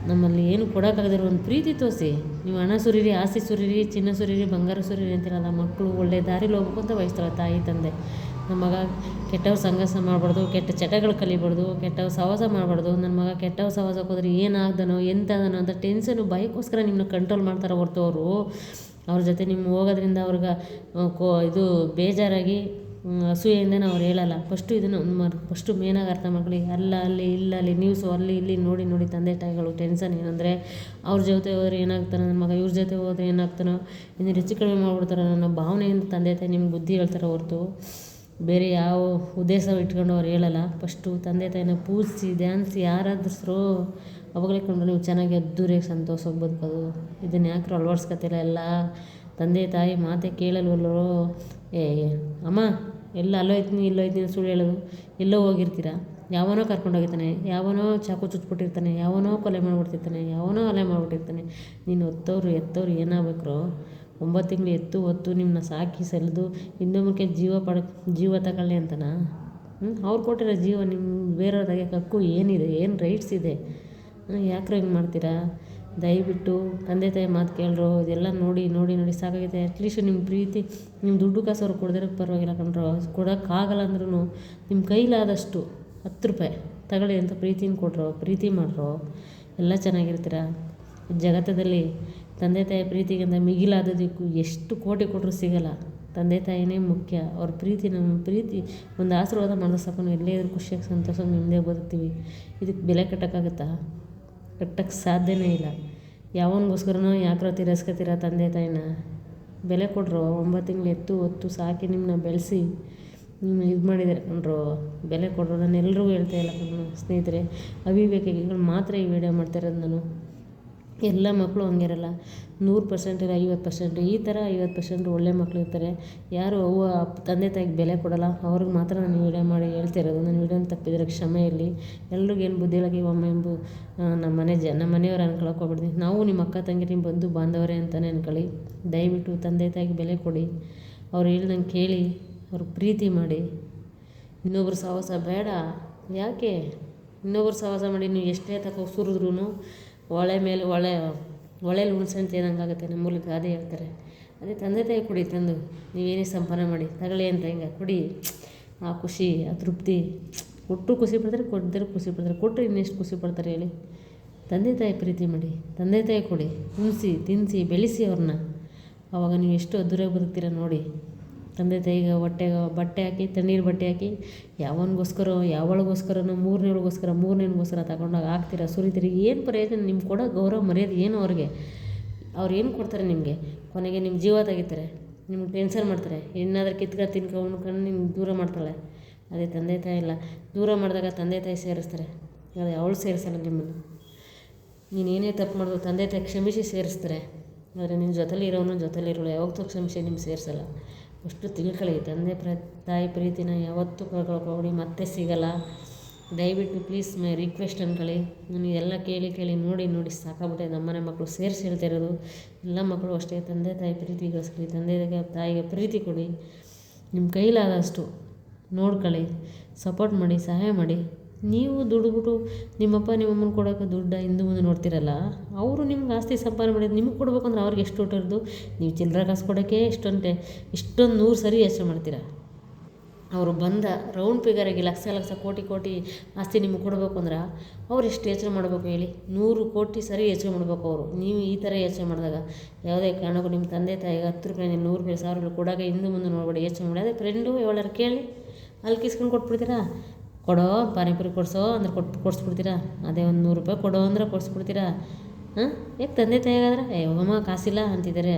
ನಮ್ಮಲ್ಲಿ ಏನು ಕೊಡೋಕ್ಕಾಗದಿರೋ ಒಂದು ಪ್ರೀತಿ ತೋರಿಸಿ. ನೀವು ಹಣ ಸುರಿರಿ, ಆಸ್ತಿ ಸುರಿರಿ, ಚಿನ್ನ ಸುರಿರಿ, ಬಂಗಾರ ಸುರಿರಿ ಅಂತಿರಲ್ಲ. ಮಕ್ಕಳು ಒಳ್ಳೆ ದಾರಿಲಿ ಹೋಗ್ಬೇಕು ಅಂತ ಬಯಸ್ತಾರೆ ತಾಯಿ ತಂದೆ. ನಮ್ಮ ಮಗ ಕೆಟ್ಟವ್ರ ಸಂಘರ್ಷ ಮಾಡಬಾರ್ದು, ಕೆಟ್ಟ ಚಟಗಳು ಕಲಿಬಾರ್ದು, ಕೆಟ್ಟವ್ರ ಸಹವಾಸ ಮಾಡಬಾರ್ದು. ನನ್ನ ಮಗ ಕೆಟ್ಟವ್ರ ಸಹವಾಸಕ್ಕೆ ಹೋದ್ರೆ ಏನಾಗ್ದನೋ ಎಂಥದನೋ ಅಂತ ಟೆನ್ಷನು ಭಯಕ್ಕೋಸ್ಕರ ನಿಮ್ಮನ್ನ ಕಂಟ್ರೋಲ್ ಮಾಡ್ತಾರೆ ಹೊರ್ತು ಅವ್ರ ಜೊತೆ ನಿಮ್ಮ ಹೋಗೋದ್ರಿಂದ ಅವ್ರಿಗೆ ಇದು ಬೇಜಾರಾಗಿ ಅಸೂಯೆಯಿಂದನೇ ಅವ್ರು ಹೇಳಲ್ಲ. ಫಸ್ಟು ಮೇನಾಗಿ ಅರ್ಥ ಮಾಡ್ಕೊಳ್ಳಿ. ಅಲ್ಲಿ ನ್ಯೂಸು ಅಲ್ಲಿ ಇಲ್ಲಿ ನೋಡಿ ತಂದೆ ತಾಯಿಗಳು ಟೆನ್ಷನ್ ಏನಂದರೆ ಅವ್ರ ಜೊತೆ ಹೋದ್ರೆ ಏನಾಗ್ತಾನೋ ನನ್ನ ಮಗ, ಇವ್ರ ಜೊತೆ ಹೋದ್ರೆ ಏನಾಗ್ತಾನೋ, ಇನ್ನು ಹೆಚ್ಚು ಕಡಿಮೆ ಮಾಡ್ಬಿಡ್ತಾರೋ ಅನ್ನೋ ಭಾವನೆಯಿಂದ ತಂದೆ ತಾಯಿ ನಿಮ್ಗೆ ಬುದ್ಧಿ ಹೇಳ್ತಾರೆ ಹೊರತು ಬೇರೆ ಯಾವ ಉದ್ದೇಶ ಇಟ್ಕೊಂಡು ಅವ್ರು ಹೇಳಲ್ಲ. ಫಸ್ಟು ತಂದೆ ತಾಯಿನ ಪೂಜಿಸಿ ಧ್ಯಾನಿಸಿ ಯಾರಾದ್ರೂ ಅವಾಗಲೇ ಕೊಂಡು ನೀವು ಚೆನ್ನಾಗಿ ಅದ್ದೂರಿಯಾಗಿ ಸಂತೋಷವಾಗಿ ಬದುಕೋದು. ಇದನ್ನು ಯಾಕೆ ಅಳವಡಿಸ್ಕೊತಿಲ್ಲ? ಎಲ್ಲ ತಂದೆ ತಾಯಿ ಮಾತೆ ಕೇಳಲ್ವಲ್ಲೋ. ಅಮ್ಮ ಎಲ್ಲ ಇಲ್ಲೋಯ್ತೀನಿ ಸುಳ್ಳು ಹೇಳೋದು. ಎಲ್ಲೋ ಹೋಗಿರ್ತೀರ, ಯಾವನೋ ಕರ್ಕೊಂಡೋಗಿರ್ತಾನೆ, ಯಾವನೋ ಚಾಕು ಚುಚ್ಬಿಟ್ಟಿರ್ತಾನೆ, ಯಾವನೋ ಕೊಲೆ ಮಾಡಿಬಿಡ್ತಿರ್ತಾನೆ, ಯಾವನೋ ಅಲೆ ಮಾಡಿಬಿಟ್ಟಿರ್ತಾನೆ. ನೀನು ಎತ್ತವ್ರು ಏನಾಗಬೇಕ್ರೋ? 9 ತಿಂಗಳು ಹೊತ್ತು ನಿಮ್ಮನ್ನ ಸಾಕಿ ಸೆಳೆದು ಇನ್ನೊಬ್ಬಕ್ಕೆ ಜೀವ ತಗೊಳ್ಳಿ ಅಂತನಾ? ಅವ್ರು ಕೊಟ್ಟಿರೋ ಜೀವ ನಿಮ್ಮ ಬೇರೆಯವ್ರದಾಗೆ ಕಕ್ಕು ಏನಿದೆ? ಏನು ರೈಟ್ಸ್ ಇದೆ? ಯಾಕ್ರೆ ಹಿಂಗೆ ಮಾಡ್ತೀರಾ? ದಯವಿಟ್ಟು ತಂದೆ ತಾಯಿ ಮಾತು ಕೇಳ್ರು. ಇದೆಲ್ಲ ನೋಡಿ ಸಾಕಾಗಿದೆ. ಅಟ್ಲೀಸ್ಟ್ ನಿಮ್ಮ ಪ್ರೀತಿ, ನಿಮ್ಮ ದುಡ್ಡು ಕಾಸು ಅವ್ರು ಕೊಡದಿರೋಕ್ಕೆ ಪರವಾಗಿಲ್ಲ ಕಣ್ರೋ. ಕೊಡೋಕ್ಕಾಗಲ್ಲ ಅಂದ್ರೂ ನಿಮ್ಮ ಕೈಲಾದಷ್ಟು 10 ರೂಪಾಯಿ ತಗೊಳ್ಳಿ ಅಂತ ಪ್ರೀತಿನ ಕೊಡ್ರೋ, ಪ್ರೀತಿ ಮಾಡ್ರೋ, ಎಲ್ಲ ಚೆನ್ನಾಗಿರ್ತೀರ. ಜಗತ್ತದಲ್ಲಿ ತಂದೆ ತಾಯಿ ಪ್ರೀತಿಗಿಂತ ಮಿಗಿಲಾದದಕ್ಕೂ ಎಷ್ಟು ಕೋಟಿ ಕೊಟ್ಟರು ಸಿಗಲ್ಲ. ತಂದೆ ತಾಯಿನೇ ಮುಖ್ಯ. ಅವ್ರ ನಮ್ಮ ಪ್ರೀತಿ ಒಂದು ಆಶೀರ್ವಾದ ಮಾಡಿದ್ರೆ ಸಾಕು, ಎಲ್ಲೇ ಇದ್ರೂ ಖುಷಿಯಾಗಿ ಸಂತೋಷವಾಗಿ ನಿಮ್ಮದೇ ಬದುಕ್ತೀವಿ. ಇದಕ್ಕೆ ಬೆಲೆ ಕಟ್ಟೋಕ್ಕಾಗುತ್ತಾ? ಕಟ್ಟೋಕ್ಕೆ ಸಾಧ್ಯನೇ ಇಲ್ಲ. ಯಾವನಿಗೋಸ್ಕರನೋ ಯಾಕ್ರೋ ತಿರಸ್ಕೊತೀರ ತಂದೆ ತಾಯಿನ? ಬೆಲೆ ಕೊಡ್ರೋ. 9 ತಿಂಗಳು ಹೊತ್ತು ಸಾಕಿ ನಿಮ್ಮನ್ನ ಬೆಳೆಸಿ ನಿಮ್ಮ ಇದು ಮಾಡಿದ್ದಾರೆ ಕಣ್ರೋ, ಬೆಲೆ ಕೊಡ್ರೋ. ನಾನು ಎಲ್ರಿಗೂ ಹೇಳ್ತಾ ಇಲ್ಲ ಕಣ್ಣು ಸ್ನೇಹಿತರೆ, ಅವಿವೇಕಿಗಳು ಮಾತ್ರ ಈ ವಿಡಿಯೋ ಮಾಡ್ತಾಯಿರೋದು ನಾನು. ಎಲ್ಲ ಮಕ್ಕಳು ಹಂಗಿರಲ್ಲ. 100% ಇಲ್ಲ 50%. ಈ ಥರ 50% ಒಳ್ಳೆ ಮಕ್ಕಳು ಇರ್ತಾರೆ. ಯಾರು ತಂದೆ ತಾಯಿಗೆ ಬೆಲೆ ಕೊಡಲ್ಲ ಅವ್ರಿಗೆ ಮಾತ್ರ ನಾನು ವಿಡಿಯೋ ಮಾಡಿ ಹೇಳ್ತಿರೋದು. ನನ್ನ ವಿಡಿಯೋನ ತಪ್ಪಿದ್ರೆ ಕ್ಷಮೆ ಇರಲಿ. ಎಲ್ರಿಗೂ ಏನು ಬುದ್ಧಿ ಹೇಳೋಕ್ಕೆ ಒಮ್ಮೆ ನಮ್ಮ ಮನೆಯವ್ರು ಅನ್ಕೊಳಕ್ಕೆ ಹೋಗ್ಬಿಡ್ತೀನಿ. ನಾವು ನಿಮ್ಮ ಅಕ್ಕ ತಂಗಿ ನಿಮ್ಮ ಬಂಧು ಬಾಂಧವರೇ ಅಂತಲೇ ಅನ್ಕೊಳ್ಳಿ. ದಯವಿಟ್ಟು ತಂದೆ ತಾಯಿಗೆ ಬೆಲೆ ಕೊಡಿ. ಅವ್ರು ಹೇಳ್ದಂಗೆ ಕೇಳಿ, ಅವ್ರ ಪ್ರೀತಿ ಮಾಡಿ. ಇನ್ನೊಬ್ರು ಸಹವಾಸ ಬೇಡ. ಯಾಕೆ ಇನ್ನೊಬ್ರು ಸಹವಾಸ ಮಾಡಿ ನೀವು ಎಷ್ಟೇ ತಗೋ ಸುರಿದ್ರೂ ಒಳೆಲಿ ಹುಣ್ಸೆ ಅಂತ ಏನಂಗಾಗುತ್ತೆ. ನಮ್ಮೂರಲ್ಲಿ ಗಾದೆ ಹೇಳ್ತಾರೆ. ಅದೇ ತಂದೆ ತಾಯಿ ಕುಡಿ ತಂದು ನೀವೇನೇ ಸಂಪಾದನೆ ಮಾಡಿ ತಗೊಳ್ಳಿ ಅಂತ ಹಿಂಗೆ ಕುಡಿ. ಆ ಖುಷಿ, ಆ ತೃಪ್ತಿ, ಕೊಟ್ಟರು ಖುಷಿ ಪಡ್ತಾರೆ, ಕೊಟ್ಟರು ಖುಷಿ ಪಡ್ತಾರೆ. ಕೊಟ್ಟರು ಇನ್ನೆಷ್ಟು ಖುಷಿ ಪಡ್ತಾರೆ ಹೇಳಿ. ತಂದೆ ತಾಯಿ ಪ್ರೀತಿ ಮಾಡಿ, ತಂದೆ ತಾಯಿ ಕೊಡಿ, ಉಣಿಸಿ ತಿನ್ನಿಸಿ ಬೆಳೆಸಿ ಅವ್ರನ್ನ. ಆವಾಗ ನೀವು ಎಷ್ಟು ಅದ್ದೂರಿಯಾಗಿ ಬದುಕ್ತೀರ ನೋಡಿ. ತಂದೆ ತಾಯಿಗೆ ಹೊಟ್ಟೆಗೆ ಬಟ್ಟೆ ಹಾಕಿ, ತಣ್ಣೀರು ಬಟ್ಟೆ ಹಾಕಿ, ಯಾವಳಿಗೋಸ್ಕರನೋ ಮೂರನೇಗೋಸ್ಕರ ತಗೊಂಡಾಗ ಹಾಕ್ತೀರ, ಸುರಿತೀರಿ. ಏನು ಪ್ರಯೋಜನ? ನಿಮ್ಗೆ ಕೊಡೋ ಗೌರವ ಮರ್ಯಾದೆ ಏನು ಅವ್ರಿಗೆ? ಅವ್ರು ಏನು ಕೊಡ್ತಾರೆ ನಿಮಗೆ? ಕೊನೆಗೆ ನಿಮ್ಮ ಜೀವ ತೆಗಿತಾರೆ, ನಿಮ್ಗೆ ಟೆನ್ಷನ್ ಮಾಡ್ತಾರೆ. ಏನಾದರೂ ಉಣ್ಕೊಂಡು ನಿಮ್ಗೆ ದೂರ ಮಾಡ್ತಾಳೆ. ಅದೇ ತಂದೆ ತಾಯಿ ಇಲ್ಲ, ದೂರ ಮಾಡಿದಾಗ ತಂದೆ ತಾಯಿ ಸೇರಿಸ್ತಾರೆ. ಅದೇ ಅವಳು ಸೇರಿಸಲ್ಲ ನಿಮ್ಮನ್ನು. ನೀನೇನೇ ತಪ್ಪು ಮಾಡಿದ್ರು ತಂದೆ ತಾಯಿ ಕ್ಷಮಿಸಿ ಸೇರಿಸ್ತಾರೆ. ಆದರೆ ನಿನ್ನ ಜೊತೆಲಿರೋಳು ಯಾವತ್ತೂ ಕ್ಷಮಿಸಿ ನಿಮ್ಗೆ ಸೇರಿಸಲ್ಲ. ಅಷ್ಟು ತಿಳ್ಕೊಳ್ಳಿ. ತಾಯಿ ಪ್ರೀತಿನ ಯಾವತ್ತೂ ಕಳ್ಕೊಳ್ಬೇಡಿ, ಮತ್ತೆ ಸಿಗಲ್ಲ. ದಯವಿಟ್ಟು ಪ್ಲೀಸ್ ರಿಕ್ವೆಸ್ಟ್ ಅಂದ್ಕೊಳ್ಳಿ. ನಾನು ಎಲ್ಲ ಕೇಳಿ ನೋಡಿ ಸಾಕಾಗ್ಬಿಟ್ಟೆ. ನಮ್ಮನೆ ಮಕ್ಕಳು ಸೇರಿಸಿ ಹೇಳ್ತಾ ಇರೋದು. ಎಲ್ಲ ಮಕ್ಕಳು ಅಷ್ಟೇ, ತಂದೆ ತಾಯಿ ಪ್ರೀತಿ ಗಳಿಸ್ಕೊಳ್ಳಿ, ತಂದೆ ತಾಯಿಗೆ ಪ್ರೀತಿ ಕೊಡಿ. ನಿಮ್ಮ ಕೈಲಾದಷ್ಟು ನೋಡ್ಕೊಳ್ಳಿ, ಸಪೋರ್ಟ್ ಮಾಡಿ, ಸಹಾಯ ಮಾಡಿ. ನೀವು ದುಡ್ದುಬಿಟ್ಟು ನಿಮ್ಮಪ್ಪ ನಿಮ್ಮಮ್ಮನ ಕೊಡೋಕೆ ದುಡ್ಡು ಹಿಂದೆ ಮುಂದೆ ನೋಡ್ತಿರಲ್ಲ, ಅವರು ನಿಮ್ಗೆ ಆಸ್ತಿ ಸಂಪಾದನೆ ಮಾಡಿದ್ದು ನಿಮಗೆ ಕೊಡ್ಬೇಕು ಅಂದ್ರೆ ಅವ್ರಿಗೆ ಎಷ್ಟು ಹೊಟ್ಟಿರ್ದು? ನೀವು ಚಿಲ್ಲರೆ ಕಾಸು ಕೊಡೋಕ್ಕೆ ಇಷ್ಟೊಂದು 100 ಸರಿ ಯೋಚನೆ ಮಾಡ್ತೀರಾ. ಅವರು ಬಂದ ರೌಂಡ್ ಫಿಗರಾಗಿ ಲಕ್ಷ ಕೋಟಿ ಆಸ್ತಿ ನಿಮಗೆ ಕೊಡಬೇಕು ಅಂದ್ರೆ ಅವ್ರು ಎಷ್ಟು ಯೋಚನೆ ಮಾಡಬೇಕು ಹೇಳಿ? 100 ಕೋಟಿ ಸರಿ ಯೋಚನೆ ಮಾಡಬೇಕು ಅವರು. ನೀವು ಈ ಥರ ಯೋಚನೆ ಮಾಡಿದಾಗ ಯಾವುದೇ ಕಾರಣಕ್ಕೂ ನಿಮ್ಮ ತಂದೆ ತಾಯಿಗೆ 10 ರೂಪಾಯಿ 100 ರೂಪಾಯಿ 1000 ರೂಪಾಯಿ ಕೊಡೋಕೆ ಹಿಂದೆ ಮುಂದೆ ನೋಡಬೇಡಿ, ಯೋಚನೆ ಮಾಡಿ. ಅದೇ ಫ್ರೆಂಡು ಯಾವಾಗಾರು ಕೇಳಿ ಅಲ್ಲಿ ಕಿಸ್ಕೊಂಡು ಕೊಟ್ಬಿಡ್ತೀರಾ? ಕೊಡೋ ಪಾನಿಪುರಿ ಕೊಡಿಸೋ ಅಂದ್ರೆ ಕೊಡಿಸ್ಬಿಡ್ತೀರಾ? ಅದೇ ಒಂದು 100 ರೂಪಾಯಿ ಕೊಡೋ ಅಂದ್ರೆ ಕೊಡಿಸ್ಬಿಡ್ತೀರಾ? ಯಾಕೆ ತಂದೆ ತಾಯಿಗಾದ್ರೆ ಹೋಗಮ್ಮ ಕಾಸಿಲ್ಲ ಅಂತಿದ್ದಾರೆ.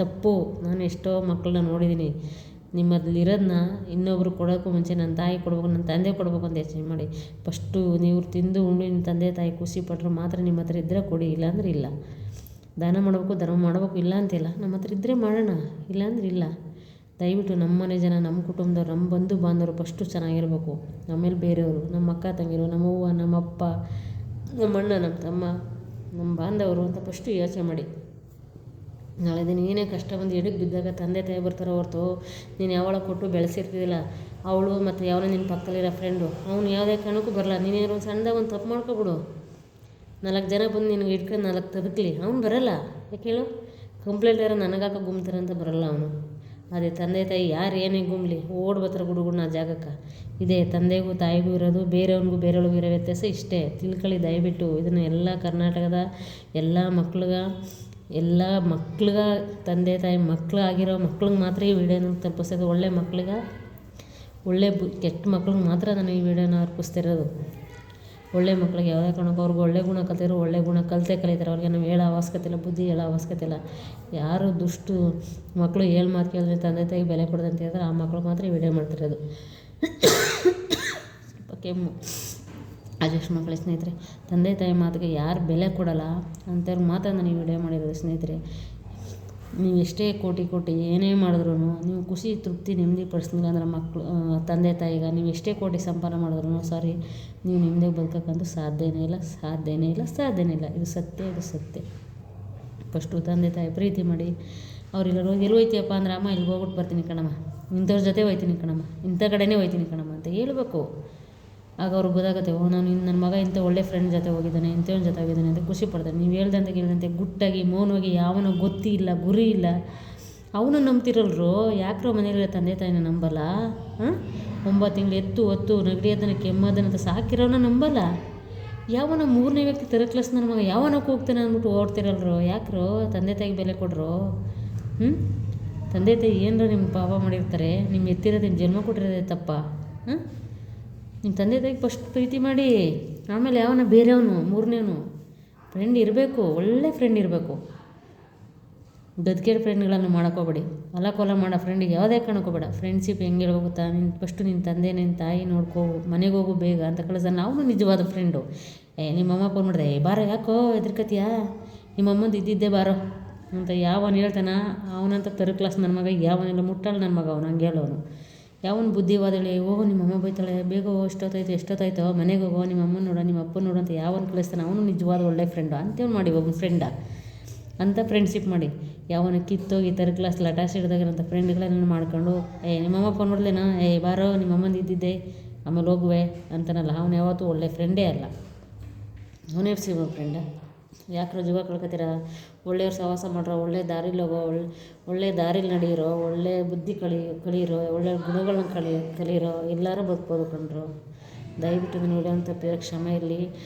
ತಪ್ಪು. ನಾನು ಎಷ್ಟೋ ಮಕ್ಕಳನ್ನ ನೋಡಿದ್ದೀನಿ. ನಿಮ್ಮಲ್ಲಿರೋದನ್ನ ಇನ್ನೊಬ್ರು ಕೊಡೋಕ್ಕೂ ಮುಂಚೆ ನನ್ನ ತಾಯಿ ಕೊಡ್ಬೇಕು, ನನ್ನ ತಂದೆ ಕೊಡ್ಬೇಕು ಅಂತ ಯೋಚನೆ ಮಾಡಿ. ಫಸ್ಟು ನೀವು ತಿಂದು ಉಂಡು ನಿಮ್ಮ ತಂದೆ ತಾಯಿ ಖುಷಿ ಪಟ್ಟರು ಮಾತ್ರ ನಿಮ್ಮ ಹತ್ರ ಇದ್ದರೆ ಕೊಡಿ, ಇಲ್ಲಾಂದ್ರೆ ಇಲ್ಲ. ದಾನ ಮಾಡಬೇಕು, ಧರ್ಮ ಮಾಡಬೇಕು, ಇಲ್ಲ ಅಂತಿಲ್ಲ. ನಮ್ಮ ಹತ್ರ ಇದ್ದರೆ ಮಾಡೋಣ, ಇಲ್ಲಾಂದ್ರೆ ಇಲ್ಲ. ದಯವಿಟ್ಟು ನಮ್ಮ ಮನೆ ಜನ, ನಮ್ಮ ಕುಟುಂಬದವ್ರು, ನಮ್ಮ ಬಂಧು ಬಾಂಧವರು ಫಸ್ಟು ಚೆನ್ನಾಗಿರಬೇಕು. ಆಮೇಲೆ ಬೇರೆಯವರು, ನಮ್ಮ ಅಕ್ಕ ತಂಗಿರು, ನಮ್ಮ ಅವ್ವ, ನಮ್ಮ ಅಪ್ಪ, ನಮ್ಮ ಅಣ್ಣ, ನಮ್ಮ ತಮ್ಮ, ನಮ್ಮ ಬಾಂಧವರು ಅಂತ ಫಸ್ಟು ಯೋಚನೆ ಮಾಡಿ. ನಾಳೆ ದಿನ ಏನೇ ಕಷ್ಟ ಬಂದು ಎಡಕ್ಕೆ ಬಿದ್ದಾಗ ತಂದೆ ತಾಯಿ ಬರ್ತಾರೋ ಹೊರತು ನೀನು ಯಾವಳ ಕೊಟ್ಟು ಬೆಳೆಸಿರ್ತಿದ್ದಿಲ್ಲ. ಅವಳು ಮತ್ತು ಯಾವನ ನಿನ್ನ ಪಕ್ಕದಲ್ಲಿರೋ ಫ್ರೆಂಡು ಅವನು ಯಾವುದೇ ಕಾರಣಕ್ಕೂ ಬರಲ್ಲ. ನೀನೇನೋ ಒಂದು ಸಣ್ಣದಾಗ ಒಂದು ತಪ್ಪು ಮಾಡ್ಕೊಬಿಡು, 4 ಜನ ಬಂದು ನಿನಗೆ ಇಟ್ಕೊಂಡು 4 ತದಕ್ಲಿ, ಅವ್ನು ಬರಲ್ಲ. ಯಾಕೆ ಹೇಳು? ಕಂಪ್ಲೇಂಟ್ ಯಾರೋ ನನಗಾಕ ಗುಮ್ತಾರೆ ಅಂತ ಬರಲ್ಲ ಅವನು. ಅದೇ ತಂದೆ ತಾಯಿ ಯಾರು ಏನೇ ಗುಮ್ಲಿ ಓಡ್ ಬರ್ತಾರೆ ಗುಡುಗುಡ್ನ ಆ ಜಾಗಕ್ಕೆ. ಇದೇ ತಂದೆಗೂ ತಾಯಿಗೂ ಇರೋದು, ಬೇರೆಯವ್ರಿಗೂ ಇರೋ ವ್ಯತ್ಯಾಸ ಇಷ್ಟೇ. ತಿಳ್ಕೊಳ್ಳಿ ದಯವಿಟ್ಟು. ಇದನ್ನು ಎಲ್ಲ ಕರ್ನಾಟಕದ ಎಲ್ಲ ಮಕ್ಳಿಗೆ ತಂದೆ ತಾಯಿ ಮಕ್ಕಳಾಗಿರೋ ಮಕ್ಳಿಗೆ ಮಾತ್ರ ಈ ವಿಡಿಯೋನ ತಲುಪಿಸೋದು. ಒಳ್ಳೆ ಮಕ್ಳಿಗೆ, ಕೆಟ್ಟ ಮಕ್ಳಿಗೆ ಮಾತ್ರ ನಾನು ಈ ವಿಡಿಯೋನ ಅರ್ಪಿಸ್ತಿರೋದು. ಒಳ್ಳೆ ಮಕ್ಳಿಗೆ ಯಾವುದೇ ಕಾರಣಕ್ಕೂ ಅವ್ರಿಗೆ ಒಳ್ಳೆ ಗುಣ ಕಲ್ತಿರೋ ಒಳ್ಳೆ ಗುಣ ಕಲಿತಾರೆ. ಅವ್ರಿಗೆ ನಾವು ಹೇಳೋ ಅವಶ್ಯಕತೆ ಇಲ್ಲ, ಬುದ್ಧಿ ಹೇಳೋ ಅವಶ್ಯಕತೆ ಇಲ್ಲ. ಯಾರು ದುಷ್ಟು ಮಕ್ಕಳು ಮಾತು ಕೇಳಿದ್ರೆ ತಂದೆ ತಾಯಿಗೆ ಬೆಲೆ ಕೊಡೋದು ಅಂತ ಹೇಳಿದ್ರೆ ಆ ಮಕ್ಳಿಗೆ ಮಾತ್ರ ಈ ವಿಡಿಯೋ ಮಾಡ್ತಿರೋದು. ಸ್ವಲ್ಪ ಕೆಮ್ಮು ಅಡ್ಜಸ್ಟ್ ಮಕ್ಕಳ ಸ್ನೇಹಿತರೆ. ತಂದೆ ತಾಯಿ ಮಾತಿಗೆ ಯಾರು ಬೆಲೆ ಕೊಡಲ್ಲ ಅಂಥವ್ರಿಗೆ ಮಾತ್ರ ನಾನು ಈ ವಿಡಿಯೋ ಮಾಡಿರೋದು ಸ್ನೇಹಿತರೆ. ನೀವು ಎಷ್ಟೇ ಕೋಟಿ ಏನೇ ಮಾಡಿದ್ರು ನೀವು ಖುಷಿ ತೃಪ್ತಿ ನೆಮ್ಮದಿ ಪಡಿಸ್ಲಿಲ್ಲ ಅಂದ್ರೆ ತಂದೆ ತಾಯಿಗೆ ನೀವು ಎಷ್ಟೇ ಕೋಟಿ ಸಂಪಾದನೆ ಮಾಡಿದ್ರು ನೀವು ನಿಮ್ಮದೇ ಬದುಕೋಕ್ಕಂತೂ ಸಾಧ್ಯನೇ ಇಲ್ಲ. ಇದು ಸತ್ಯ. ಫಸ್ಟು ತಂದೆ ತಾಯಿ ಪ್ರೀತಿ ಮಾಡಿ. ಅವ್ರಿಲ್ಲರೂ ಎಲ್ಲಿ ಹೋಯ್ತೀಯಪ್ಪ ಅಂದ್ರೆ ಅಮ್ಮ ಇಲ್ಲಿಗೆ ಹೋಗ್ಬಿಟ್ಟು ಬರ್ತೀನಿ ಕಣಮ್ಮ, ಇಂಥವ್ರ ಜೊತೆ ಹೋಯ್ತೀನಿ ಕಣಮ್ಮ, ಇಂಥ ಕಡೆನೇ ಹೋಯ್ತೀನಿ ಕಣಮ್ಮ ಅಂತ ಹೇಳ್ಬೇಕು. ಆಗ ಅವ್ರಿಗೆ ಗೊತ್ತಾಗುತ್ತೆ, ನಾನು ನನ್ನ ಮಗ ಇಂಥ ಒಳ್ಳೆ ಫ್ರೆಂಡ್ ಜೊತೆ ಹೋಗಿದ್ದಾನೆ, ಇಂಥವ್ನ ಜೊತೆ ಹೋಗಿದ್ದಾನೆ ಅಂತ ಖುಷಿ ಪಡ್ತಾರೆ. ನೀವು ಹೇಳ್ದಂತೆ ಗುಟ್ಟಾಗಿ ಮೌನವಾಗಿ ಯಾವನೋ ಗೊತ್ತಿ ಇಲ್ಲ ಗುರಿ ಇಲ್ಲ ಅವನು ನಂಬ್ತಿರಲ್ರು. ಯಾಕ್ರೋ ಮನೇಲಿರೋ ತಂದೆ ತಾಯಿನ ನಂಬಲ್ಲ? 9 ತಿಂಗಳು ಹೊತ್ತು ನೆಗಡಿ ಕೆಮ್ಮೋದನ್ನಂತ ಸಾಕಿರೋನ ನಂಬಲ್ಲ. ಯಾವನ 3ನೇ ವ್ಯಕ್ತಿ ಥರ್ಡ್ ಕ್ಲಾಸ್ ನನ್ನ ಮಗ ಯಾವನಕ್ಕೆ ಹೋಗ್ತಾನೆ ಅಂದ್ಬಿಟ್ಟು ಓಡ್ತಿರಲ್ರು. ಯಾಕ್ರೋ ತಂದೆ ತಾಯಿಗೆ ಬೆಲೆ ಕೊಡ್ರು? ತಂದೆ ತಾಯಿ ಏನರ ನಿಮ್ಮ ಪಾಪ ಮಾಡಿರ್ತಾರೆ, ನಿಮ್ಮ ಎತ್ತಿರೋದು ಜನ್ಮ ಕೊಟ್ಟಿರೋದೇ ತಪ್ಪ? ನಿಮ್ಮ ತಂದೆ ತಾಯಿಗೆ ಫಸ್ಟ್ ಪ್ರೀತಿ ಮಾಡಿ, ಆಮೇಲೆ ಯಾವನ ಬೇರೆಯವನು 3ನೇವನು ಫ್ರೆಂಡ್ ಇರಬೇಕು, ಒಳ್ಳೆ ಫ್ರೆಂಡ್ ಇರಬೇಕು. ಗದ್ಗೆಡ್ ಫ್ರೆಂಡ್ಗಳನ್ನು ಮಾಡೋಕ್ಕೋಗ್ಬೇಡಿ. ಕೊಲ ಮಾಡೋ ಫ್ರೆಂಡಿಗೆ ಯಾವುದೇ ಕಾರಣಕ್ಕೋಬೇಡ. ಫ್ರೆಂಡ್ಶಿಪ್ ಹೆಂಗೆ ಹೇಳ್ಬೇಕು ಫಸ್ಟು ನಿನ್ನ ತಂದೆ ನಿನ್ನ ತಾಯಿ ನೋಡ್ಕೋ, ಮನೆಗೆ ಹೋಗು ಬೇಗ ಅಂತ ಕಳಿಸ. ನಾವು ನಿಜವಾದ ಫ್ರೆಂಡು. ನಿಮ್ಮಮ್ಮ ಫೋನ್ ಮಾಡಿದೆ, ಬಾರೋ ಯಾಕೋ ಹೆದರ್ಕತ್ತೀಯಾ, ನಿಮ್ಮಮ್ಮಂದು ಇದ್ದಿದ್ದೇ ಬಾರೋ ಅಂತ ಯಾವನು ಹೇಳ್ತಾನ ಅವನಂತ ಥರ್ಡ್ ಕ್ಲಾಸ್ ನನ್ನ ಮಗ ಯಾವನೆಲ್ಲ ಮುಟ್ಟಲ್ಲ ನನ್ನ ಮಗ ಅವನು. ಹಂಗೆ ಹೇಳೋನು ಯಾವನು ಬುದ್ಧಿವಾದಳೆ, ಹೋಗೋ ನಿಮ್ಮಮ್ಮ ಬೈತಾಳೆ, ಬೇಗ ಎಷ್ಟೊತ್ತಾಯ್ತೋ ಮನೆಗೆ ಹೋಗೋ, ನಿಮ್ಮಮ್ಮನ ನೋಡೋ ನಿಮ್ಮ ಅಪ್ಪನ ನೋಡೋ ಅಂತ ಯಾವನು ಕಳಿಸ್ತಾನೆ ಅವನು ನಿಜವಾದ ಒಳ್ಳೆ ಫ್ರೆಂಡು ಅಂತೇಳಿ ಮಾಡಿ ಒಬ್ಬನ ಫ್ರೆಂಡ ಅಂತ ಫ್ರೆಂಡ್ಶಿಪ್ ಮಾಡಿ. ಯಾವನ ಕಿತ್ತೋಗಿ ಥರ್ಡ್ ಕ್ಲಾಸ್ ಲಟಾಸ್ ಹಿಡ್ದಾಗಿರೋಂಥ ಫ್ರೆಂಡ್ಗಳನ್ನ ಮಾಡ್ಕೊಂಡು ನಿಮ್ಮಮ್ಮ ಫೋನ್ ಮಾಡಲೇನಾ, ಬಾರೋ ನಿಮ್ಮಮ್ಮಂದು ಇದ್ದಿದ್ದೆ ಆಮೇಲೆ ಹೋಗುವೆ ಅಂತನಲ್ಲ, ಅವನು ಯಾವತ್ತೂ ಒಳ್ಳೆ ಫ್ರೆಂಡೇ ಅಲ್ಲ. ಅವನೇ ಸಿಗೋ ಫ್ರೆಂಡ. ಯಾಕ್ರ ಜೀವ ಕಳ್ಕೊತೀರಾ? ಒಳ್ಳೆಯವ್ರ ಸಹವಾಸ ಮಾಡ್ರೋ, ಒಳ್ಳೆ ದಾರಿಲಿ ಹೋಗೋ, ಒಳ್ಳೆ ದಾರಿಲಿ ನಡೀರೋ, ಒಳ್ಳೆ ಬುದ್ಧಿ ಕಲೀರೋ, ಒಳ್ಳೆ ಗುಣಗಳನ್ನ ಕಲೀರೋ, ಎಲ್ಲರೂ ಬದುಕ್ಬೋದು ಕಣ್ರು. ದಯವಿಟ್ಟು ನನ್ನ ವಿಡಿಯೋನ ತಪ್ಪಿದ್ರೆ ಕ್ಷಮೆ ಇರಲಿ.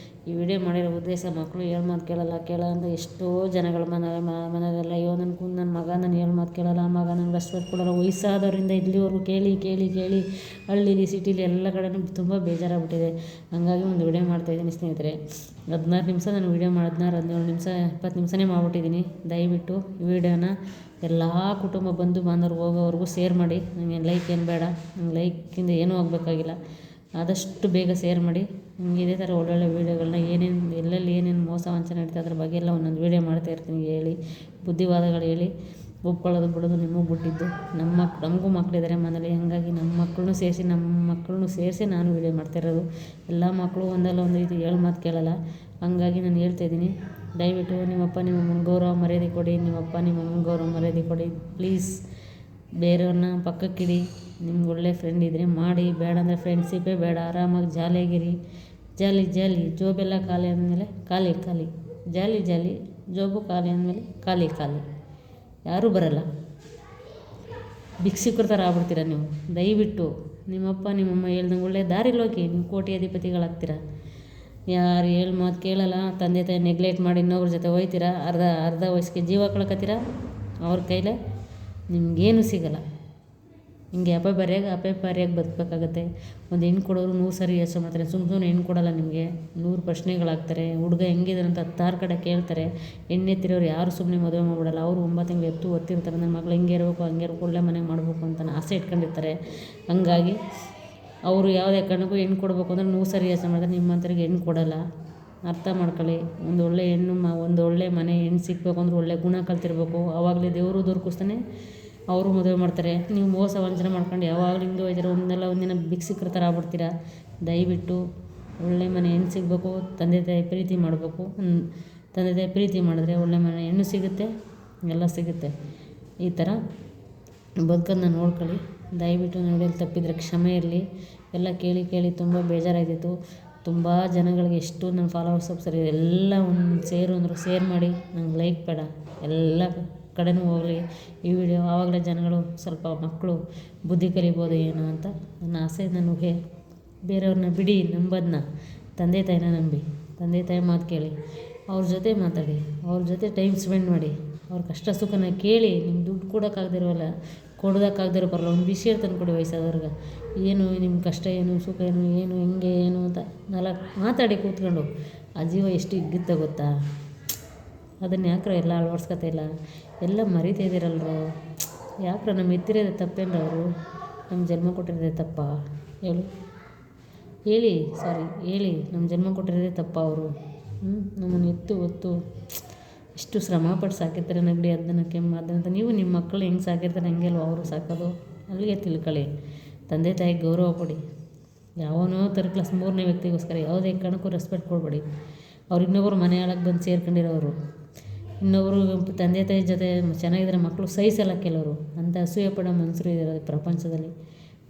ಈ ವಿಡಿಯೋ ಮಾಡಿರೋ ಉದ್ದೇಶ ಮಕ್ಕಳು ಹೇಳು ಮಾತು ಕೇಳಲ್ಲ ಅಂತ ಎಷ್ಟೋ ಜನಗಳ ಮನೆಯಲ್ಲ, ಅಯ್ಯೋ ನನ್ನ ಮಗ ನಾನು ಹೇಳು ಮಾತು ಕೇಳಲ್ಲ, ಆ ಮಗ ನನಗೆ ರೆಸ್ಪೆಕ್ಟ್ ಕೊಡಲ್ಲ, ವಯಸ್ಸಾದವರಿಂದ ಇಲ್ಲಿವರೆಗೂ ಕೇಳಿ ಹಳ್ಳೀಲಿ ಸಿಟೀಲಿ ಎಲ್ಲ ಕಡೆನೂ ತುಂಬ ಬೇಜಾರಾಗ್ಬಿಟ್ಟಿದೆ. ಹಂಗಾಗಿ ಒಂದು ವಿಡಿಯೋ ಮಾಡ್ತಾಯಿದ್ದೀನಿ ಸ್ನೇಹಿತರೆ. 16 ನಿಮಿಷ ನಾನು ವಿಡಿಯೋ 17 ನಿಮಿಷ 20 ನಿಮಿಷನೇ ಮಾಡ್ಬಿಟ್ಟಿದ್ದೀನಿ. ದಯವಿಟ್ಟು ಈ ವಿಡಿಯೋನ ಎಲ್ಲ ಕುಟುಂಬ ಬಂಧು ಬಾಂಧವರು ಹೋಗೋವರೆಗೂ ಶೇರ್ ಮಾಡಿ. ನನಗೆ ಲೈಕ್ ಏನು ಬೇಡ, ನಂಗೆ ಲೈಕಿಂದ ಏನೂ ಆಗಬೇಕಾಗಿಲ್ಲ. ಆದಷ್ಟು ಬೇಗ ಶೇರ್ ಮಾಡಿ. ನಿಮ್ಗೆ ಇದೇ ಥರ ಒಳ್ಳೊಳ್ಳೆ ವೀಡಿಯೋಗಳನ್ನ ಎಲ್ಲೆಲ್ಲಿ ಏನೇನು ಮೋಸ ವಂಚನೆ ನಡೀತಾ ಅದ್ರ ಬಗ್ಗೆ ಎಲ್ಲ ಒಂದೊಂದು ವೀಡಿಯೋ ಮಾಡ್ತಾಯಿರ್ತೀನಿ. ಹೇಳಿ ಬುದ್ಧಿವಾದಗಳು ಹೇಳಿ, ಒಪ್ಕೊಳ್ಳೋದು ಬಿಡೋದು ನಿಮಗೆ ಬಿಟ್ಟಿದ್ದು. ನಮಗೂ ಮಕ್ಕಳಿದ್ದಾರೆ ಮನೇಲಿ, ಹಾಗಾಗಿ ನಮ್ಮ ಮಕ್ಕಳನ್ನೂ ಸೇರಿಸಿ ನಾನು ವೀಡಿಯೋ ಮಾಡ್ತಾಯಿರೋದು. ಎಲ್ಲ ಮಕ್ಕಳು ಒಂದಲ್ಲ ಒಂದು ರೀತಿ ಹೇಳು ಮಾತು ಕೇಳಲ್ಲ. ಹಾಗಾಗಿ ನಾನು ಹೇಳ್ತಾಯಿದ್ದೀನಿ, ದಯವಿಟ್ಟು ನಿಮ್ಮಪ್ಪ ನಿಮ್ಮಮ್ಮನ ಗೌರವ ಮರ್ಯಾದೆ ಕೊಡಿ, ನಿಮ್ಮಪ್ಪ ನಿಮ್ಮಮ್ಮನ ಗೌರವ ಮರ್ಯಾದೆ ಕೊಡಿ ಪ್ಲೀಸ್. ಬೇರೆಯವ್ರನ್ನ ಪಕ್ಕಕ್ಕಿಡಿ. ನಿಮ್ಗೆ ಒಳ್ಳೆ ಫ್ರೆಂಡ್ ಇದ್ದರೆ ಮಾಡಿ, ಬೇಡ ಅಂದರೆ ಫ್ರೆಂಡ್ಶಿಪ್ಪೇ ಬೇಡ. ಆರಾಮಾಗಿ ಜಾಲಿಯಾಗಿರಿ. ಜಾಲಿ ಜೋಬೆಲ್ಲ ಖಾಲಿ ಅಂದಮೇಲೆ ಖಾಲಿ ಜಾಲಿ ಜೋಬು ಖಾಲಿ ಅಂದಮೇಲೆ ಖಾಲಿ ಯಾರೂ ಬರಲ್ಲ. ಭಿಕ್ಷುಕರ ಥರ ಆಗ್ಬಿಡ್ತೀರ ನೀವು. ದಯವಿಟ್ಟು ನಿಮ್ಮಪ್ಪ ನಿಮ್ಮಮ್ಮ ಹೇಳ್ದಂಗೆ ಒಳ್ಳೆ ದಾರಿಲಿ ಹೋಗಿ ನೀವು ಕೋಟ್ಯಾಧಿಪತಿಗಳಾಗ್ತೀರ. ಯಾರು ಹೇಳಿ ಮಾತು ಕೇಳಲ್ಲ, ತಂದೆ ತಾಯಿ ನೆಗ್ಲೆಕ್ಟ್ ಮಾಡಿ ಇನ್ನೊಬ್ರ ಜೊತೆ ಹೋಯ್ತೀರ, ಅರ್ಧ ವಯಸ್ಸಿಗೆ ಜೀವ ಕಳ್ಕೊತೀರ. ಅವ್ರ ಕೈಲೇ ನಿಮಗೇನು ಸಿಗಲ್ಲ. ಹಿಂಗೆ ಅಪೆಪರ್ಯಾಗಿ ಬದುಕಬೇಕಾಗತ್ತೆ. ಒಂದು ಹೆಣ್ಣು ಕೊಡೋರು 100 ಸರಿ ಯೋಚನೆ ಮಾಡ್ತಾರೆ. ಸುಮ್ಮನೆ ಹೆಣ್ಣು ಕೊಡಲ್ಲ. ನಿಮಗೆ 100 ಪ್ರಶ್ನೆಗಳಾಗ್ತಾರೆ. ಹುಡುಗ ಹೆಂಗಿದಾರೆ ಅಂತ 10 ಕಡೆ ಕೇಳ್ತಾರೆ. ಹೆಣ್ಣೆತ್ತಿರೋರು ಯಾರು ಸುಮ್ಮನೆ ಮದುವೆ ಮಾಡಿಬಿಡಲ್ಲ. ಅವರು 9 ತಿಂಗಳು ಒತ್ತಿರ್ತಾರೆ. ನನ್ನ ಮಗಳು ಹಿಂಗೆ ಇರಬೇಕು ಹಂಗೆ ಇರಬೇಕು, ಒಳ್ಳೆ ಮನೆಗೆ ಮಾಡಬೇಕು ಅಂತ ಆಸೆ ಇಟ್ಕೊಂಡಿರ್ತಾರೆ. ಹಂಗಾಗಿ ಅವರು ಯಾವುದೇ ಕಾರಣಕ್ಕೂ ಹೆಣ್ಣು ಕೊಡಬೇಕು ಅಂದರೆ 100 ಸರಿ ಯೋಚನೆ ಮಾಡ್ತಾರೆ. ನಿಮ್ಮಂಥವ್ರಿಗೆ ಹೆಣ್ಣು ಕೊಡಲ್ಲ. ಅರ್ಥ ಮಾಡ್ಕೊಳ್ಳಿ. ಒಂದು ಒಳ್ಳೆ ಹೆಣ್ಣು ಒಂದು ಒಳ್ಳೆ ಮನೆ ಹೆಣ್ಣು ಸಿಗಬೇಕು ಅಂದ್ರೆ ಒಳ್ಳೆ ಗುಣ ಕಲ್ತಿರ್ಬೇಕು. ಆವಾಗಲೇ ದೇವರು ದೊರಕಿಸ್ತಾನೆ ಅವರು ಮದುವೆ ಮಾಡ್ತಾರೆ. ನೀವು ಮೋಸ ವಂಚನೆ ಮಾಡ್ಕೊಂಡು ಯಾವಾಗಲೂ ಹಿಂಗೆ ಹೋಯ್ತೀರ, ಒಂದಿನ ಭಿಕ್ಷುಕರ ಥರ ಆಗ್ಬಿಡ್ತೀರ. ದಯವಿಟ್ಟು ಒಳ್ಳೆ ಮನೆ ಹೆಣ್ಣು ಸಿಗಬೇಕು. ತಂದೆ ತಾಯಿ ಪ್ರೀತಿ ಮಾಡಬೇಕು. ತಂದೆ ತಾಯಿ ಪ್ರೀತಿ ಮಾಡಿದ್ರೆ ಒಳ್ಳೆ ಮನೆ ಹೆಣ್ಣು ಸಿಗುತ್ತೆ, ಎಲ್ಲ ಸಿಗುತ್ತೆ. ಈ ಥರ ಬದುಕನ್ನು ನೋಡ್ಕೊಳ್ಳಿ. ದಯವಿಟ್ಟು ನಡೆಯಲ್ಲಿ ತಪ್ಪಿದರೆ ಕ್ಷಮೆ ಇರಲಿ. ಎಲ್ಲ ಕೇಳಿ ತುಂಬ ಬೇಜಾರಾಗ್ತಿತ್ತು. ತುಂಬ ಜನಗಳಿಗೆ ಎಷ್ಟು ನನ್ನ ಫಾಲೋವರ್ಸ್ ಸರಿ ಎಲ್ಲ ಒಂದು ಶೇರ್ ಮಾಡಿ. ನಂಗೆ ಲೈಕ್ ಬೇಡ, ಎಲ್ಲ ಕಡೆನೂ ಹೋಗಲಿ ಈ ವಿಡಿಯೋ. ಆವಾಗಲೇ ಜನಗಳು ಸ್ವಲ್ಪ ಮಕ್ಕಳು ಬುದ್ಧಿ ಕಲಿಬೋದು ಏನೋ ಅಂತ ನನ್ನ ಆಸೆ. ನನಗೆ ಬೇರೆಯವ್ರನ್ನ ಬಿಡಿ, ನಂಬೋದನ್ನ ತಂದೆ ತಾಯಿನ ನಂಬಿ, ತಂದೆ ತಾಯಿ ಮಾತು ಕೇಳಿ, ಅವ್ರ ಜೊತೆ ಮಾತಾಡಿ, ಅವ್ರ ಜೊತೆ ಟೈಮ್ ಸ್ಪೆಂಡ್ ಮಾಡಿ, ಅವ್ರ ಕಷ್ಟ ಸುಖನ ಕೇಳಿ. ನಿಮ್ಮ ದುಡ್ಡು ಕೊಡೋಕ್ಕಾಗದಿರೋಲ್ಲ, ಕೊಡೋದಕ್ಕಾಗದಿರೋ ಬರಲ್ಲ, ಒಂದು ವಿಷಯ ತಂದು ಕೊಡಿ ವಯಸ್ಸಾದವ್ರಿಗೆ. ಏನು ನಿಮ್ಮ ಕಷ್ಟ ಏನು ಸುಖ ಏನು ಹೆಂಗೆ ಏನು ಅಂತ 4 ಮಾತಾಡಿ ಕೂತ್ಕೊಂಡು. ಆ ಜೀವ ಎಷ್ಟು ಹಿಗ್ಗುತ್ತೆ ಗೊತ್ತಾ? ಅದನ್ನು ಯಾಕ್ರ ಎಲ್ಲ ಅಳವಡಿಸ್ಕೊತಾ ಇಲ್ಲ? ಎಲ್ಲ ಮರಿತಾ ಇದ್ದೀರಲ್ರು. ಯಾಕ್ರ ನಮ್ಮ ಎತ್ತಿರೋದೇ ತಪ್ಪೇನ್ರ? ಅವರು ನಮ್ಮ ಜನ್ಮ ಕೊಟ್ಟಿರೋದೇ ತಪ್ಪ? ಹೇಳಿ ನಮ್ಮ ಜನ್ಮ ಕೊಟ್ಟಿರೋದೇ ತಪ್ಪ ಅವರು? ನಮ್ಮನ್ನು ಹೊತ್ತು ಎಷ್ಟು ಶ್ರಮಪಟ್ಟು ಸಾಕಿರ್ತಾರೆ. ನೆಗಡಿ ಅದನ್ನು ಕೆಮ್ಮು ಅದಂತ. ನೀವು ನಿಮ್ಮ ಮಕ್ಕಳು ಹೆಂಗೆ ಸಾಕಿರ್ತಾರೆ ಹಂಗೆ ಅಲ್ವ ಅವರು ಸಾಕೋದು? ಅಲ್ಲಿಗೆ ತಿಳ್ಕೊಳ್ಳಿ. ತಂದೆ ತಾಯಿಗೆ ಗೌರವ ಕೊಡಿ. ಯಾವನೋ 3ನೇ ವ್ಯಕ್ತಿಗೋಸ್ಕರ ಯಾವುದೇ ಕಾರಣಕ್ಕೂ ರೆಸ್ಪೆಕ್ಟ್ ಕೊಡಬೇಡಿ. ಅವ್ರು ಇನ್ನೊಬ್ಬರು ಮನೆ ಒಳಗೆ ಬಂದು ಸೇರ್ಕೊಂಡಿರೋರು, ಇನ್ನೊಬ್ಬರು ತಂದೆ ತಾಯಿ ಜೊತೆ ಚೆನ್ನಾಗಿದ್ದಾರೆ ಮಕ್ಕಳು ಸಹಿಸಲ್ಲ ಕೆಲವರು. ಅಂತ ಅಸೂಯೆ ಪಡೋ ಮನುಷ್ಯರು ಇದ್ದಾರೆ ಪ್ರಪಂಚದಲ್ಲಿ.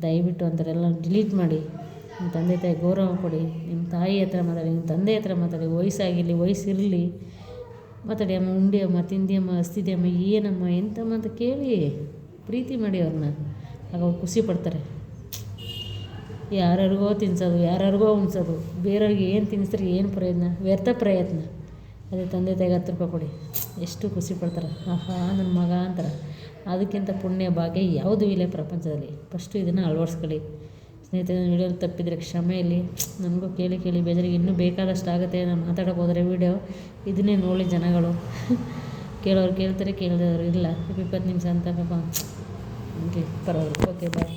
ದಯವಿಟ್ಟು ಅಂಥವರೆಲ್ಲ ಡಿಲೀಟ್ ಮಾಡಿ. ನಿಮ್ಮ ತಂದೆ ತಾಯಿ ಗೌರವ ಕೊಡಿ. ನಿಮ್ಮ ತಾಯಿ ಹತ್ರ ಮಾತಾಡಿ, ನಿಮ್ಮ ತಂದೆ ಹತ್ರ ಮಾತಾಡಿ. ವಯಸ್ಸಾಗಿರಲಿ ವಯಸ್ಸಿರಲಿ ಮಾತಾಡಿ. ಅಮ್ಮ ಉಂಡಿಯಮ್ಮ ತಿಂದಿಯಮ್ಮ ಹಸ್ತಿದ್ಯಮ್ಮ ಏನಮ್ಮ ಎಂತಮ್ಮ ಅಂತ ಕೇಳಿ ಪ್ರೀತಿ ಮಾಡಿ ಅವ್ರನ್ನ. ಆಗ ಅವ್ರು ಖುಷಿ ಪಡ್ತಾರೆ. ಯಾರ್ಯಾರಿಗೋ ತಿನ್ನಿಸೋದು, ಯಾರ್ಯಾರಿಗೋ ಉಣ್ಸೋದು, ಬೇರೆಯವ್ರಿಗೆ ಏನು ತಿನ್ನಿಸ್ರಿ ಏನು ಪ್ರಯೋಜನ? ವ್ಯರ್ಥ ಪ್ರಯತ್ನ. ಅದೇ ತಂದೆ ತಾಯಿಗೆ 10 ರೂಪಾಯಿ ಕೊಡಿ, ಎಷ್ಟು ಖುಷಿ ಪಡ್ತಾರೆ. ಆಹಾ ನನ್ನ ಮಗ ಅಂತಾರೆ. ಅದಕ್ಕಿಂತ ಪುಣ್ಯ ಭಾಗ್ಯ ಯಾವುದೂ ಇಲ್ಲ ಪ್ರಪಂಚದಲ್ಲಿ. ಫಸ್ಟು ಇದನ್ನು ಅಳವಡಿಸ್ಕೊಳ್ಳಿ ಸ್ನೇಹಿತರೆ. ವಿಡಿಯೋಲಿ ತಪ್ಪಿದರೆ ಕ್ಷಮೆ ಇಲ್ಲಿ. ನನಗೂ ಕೇಳಿ ಬೇಜಾರಿಗೆ ಇನ್ನೂ ಬೇಕಾದಷ್ಟು ಆಗುತ್ತೆ. ನಾನು ಮಾತಾಡೋಕೆ ಹೋದರೆ ವೀಡಿಯೋ ಇದನ್ನೇ ನೋಡಿ ಜನಗಳು ಕೇಳೋರು ಕೇಳ್ತಾರೆ, ಕೇಳಿದವರು ಇಲ್ಲ. 20 ನಿಮಿಷ ಅಂತ ಪಾಪ ಪರವಾಗಿಲ್ಲ. ಓಕೆ ಬಾಯ್.